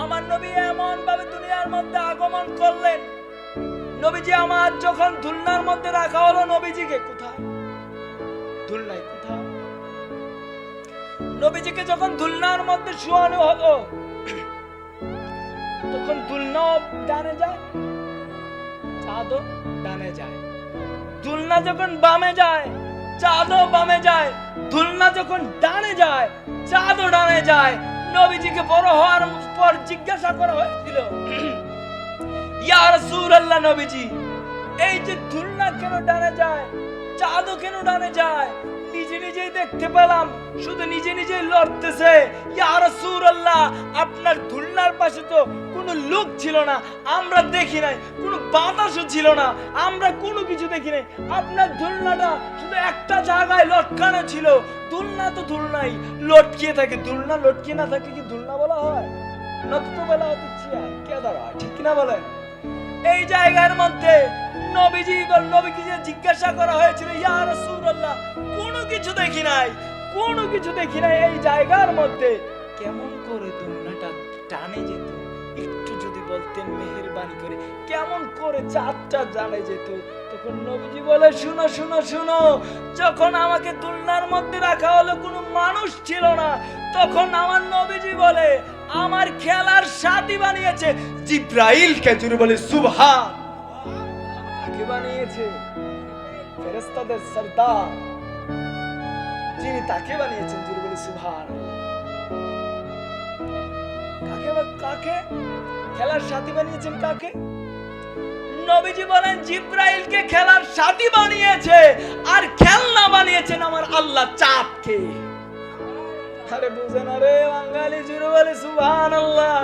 আমার নবী এমন ভাবে দুনিয়ার মধ্যে আগমন করলেন, নবীজি আমার যখন দুলনার মধ্যে রাখা হলো, নবীজিকে কোথায়? দুলনায় কোথায়? নবীজিকে যখন দুলনার মধ্যে শোয়ানো হলো, তখন দুলনাও ডানে যায়, চাঁদও ডানে যায়। দুলনা যখন বামে যায়, চাঁদও বামে যায়। দুলনা যখন ডানে যায়, চাঁদও ডানে যায়। নবীজিকে বড় হওয়ার পর জিজ্ঞাসা করা হয়েছিল, ইয়া রাসূলুল্লাহ নবীজি, এই যে দুলনা কেন ডানে যায়, চাঁদও কেন ডানে যায়? নিজে নিজেই দেখতে পেলাম শুধু নিজে নিজেই লড়তেছে। ইয়া রাসূলুল্লাহ, আপনার দুলনার পাশে তো কোনো লোক ছিল না, আমরা দেখি নাই, কোনো বাতাসও ছিল না, আমরা কোনো কিছু দেখি নাই। আপনার দুলনাটা শুধু একটা জায়গায় লটকানো ছিল। দুলনা তো দুলনাই, লটকিয়ে থাকে। দুলনা লটকিয়ে না থাকে কি দুলনা বলা হয়? নত তো বলা হতে চেয়ার কে দাঁড়া, ঠিক কিনা বলেন? এই জায়গার মধ্যে নবীকে জিজ্ঞাসা করা হয়েছিল, ইয়া রাসূলুল্লাহ, কোনো কিছু দেখি নাই, কোনো কিছু দেখি নাই। এই জায়গার মধ্যে কেমন করে দুলনাটা টানে যেত, একটু যদি বলতেন মেহেরবানি করে, কেমন করে চাঁদটা জানে যেত। তখন নবীজি বলে, শুনো শুনো শুনো, যখন আমাকে দুলনার মধ্যে রাখা হলো কোনো মানুষ ছিল না, তখন আমার নবীজি বলে আমার খেলার সাথী বানিয়েছে জিব্রাইল। কে জুড়ে বলে সুবহান। কাকে বানিয়েছে? ফেরেশতাদের সরদার যিনি, তাকে বানিয়েছেন। জুড়ে বলে সুবহান। কাকে খেলার সাথী বানিয়েছেন? কাকে? নবীজি বলেন জিব্রাইলকে খেলার সাথী বানিয়েছে, আর খেলনা বানিয়েছেন আমার আল্লাহ চাঁদকে। আরে বুঝে না রে বাঙালি, জুড়ে বলে সুবহানাল্লাহ।